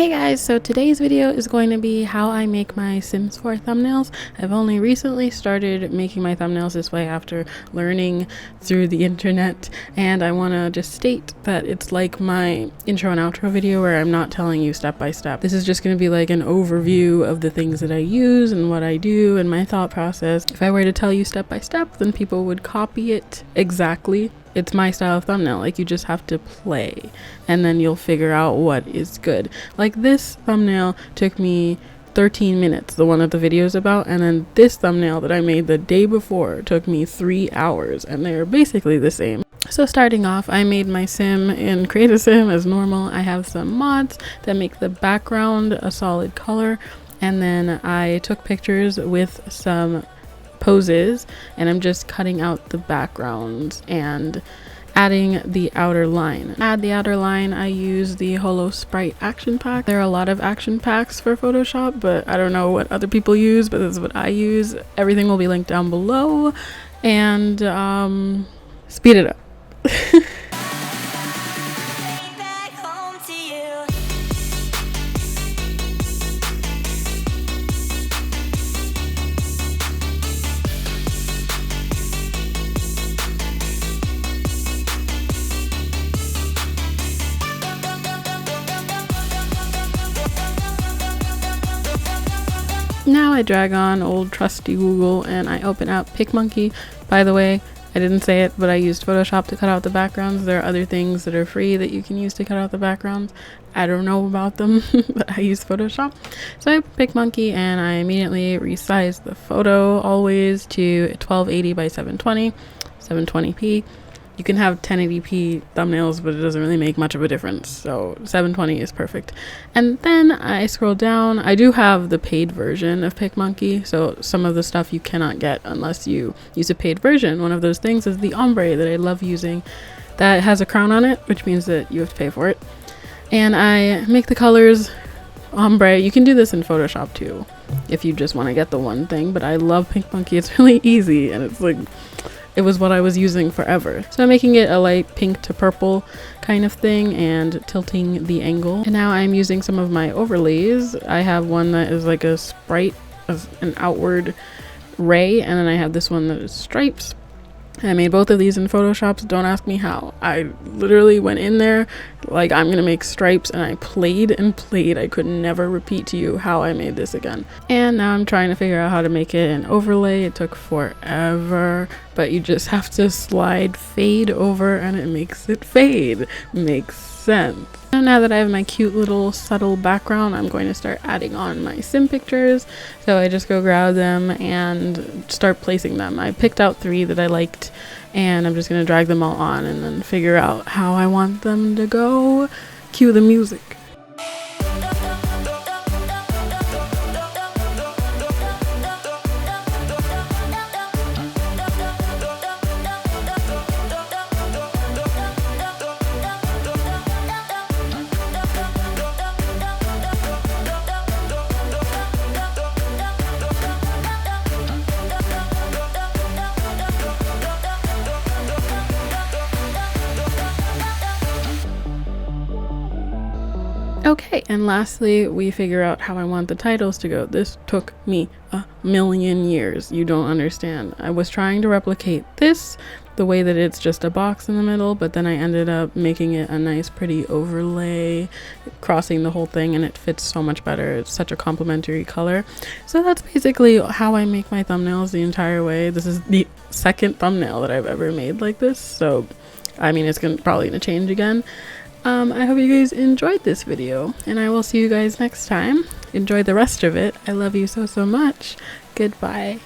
Hey guys, so today's video is going to be how I make my Sims 4 thumbnails. I've only recently started making my thumbnails this way after learning through the internet, and I want to just state that it's like my intro and outro video where I'm not telling you step by step. This is just going to be like an overview of the things that I use and what I do and my thought process. If I were to tell you step by step, then people would copy it exactly. It's my style of thumbnail. Like, you just have to play and then you'll figure out what is good. Like, this thumbnail took me 13 minutes, the one that the video is about, and then this thumbnail that I made the day before took me 3 hours, and they're basically the same. So starting off, I made my sim in Create a Sim as normal. I have some mods that make the background a solid color, and then I took pictures with some poses, and I'm just cutting out the backgrounds and adding the outer line. Add the outer line, I use the Holo Sprite action pack. There are a lot of action packs for Photoshop, but I don't know what other people use, but this is what I use. Everything will be linked down below, and speed it up. Now I drag on old trusty Google and I open up PicMonkey. By the way, I didn't say it, but I used Photoshop to cut out the backgrounds. There are other things that are free that you can use to cut out the backgrounds. I don't know about them, but I use Photoshop. So I pick PicMonkey and I immediately resize the photo, always to 1280 by 720, 720p. You can have 1080p thumbnails, but it doesn't really make much of a difference. So 720 is perfect. And then I scroll down. I do have the paid version of PicMonkey, so some of the stuff you cannot get unless you use a paid version. One of those things is the ombre that I love using that has a crown on it, which means that you have to pay for it. And I make the colors ombre. You can do this in Photoshop too if you just want to get the one thing, but I love PicMonkey. It's really easy, and it's like, it was what I was using forever. So I'm making it a light pink to purple kind of thing and tilting the angle. And now I'm using some of my overlays. I have one that is like a sprite of an outward ray, and then I have this one that is stripes. I made both of these in Photoshop, so don't ask me how. I literally went in there like, I'm gonna make stripes, and I played and played. I could never repeat to you how I made this again. And now I'm trying to figure out how to make it an overlay. It took forever, but you just have to slide fade over and it makes it fade. Makes sense. And now that I have my cute little subtle background, I'm going to start adding on my sim pictures. So I just go grab them and start placing them. I picked out 3 that I liked, and I'm just going to drag them all on and then figure out how I want them to go. Cue the music. Okay, and lastly, we figure out how I want the titles to go. This took me a million years. You don't understand. I was trying to replicate this, the way that it's just a box in the middle, but then I ended up making it a nice pretty overlay, crossing the whole thing, and it fits so much better. It's such a complementary color. So that's basically how I make my thumbnails the entire way. This is the second thumbnail that I've ever made like this, so I mean, it's probably gonna change again. I hope you guys enjoyed this video, and I will see you guys next time. Enjoy the rest of it. I love you so much. Goodbye.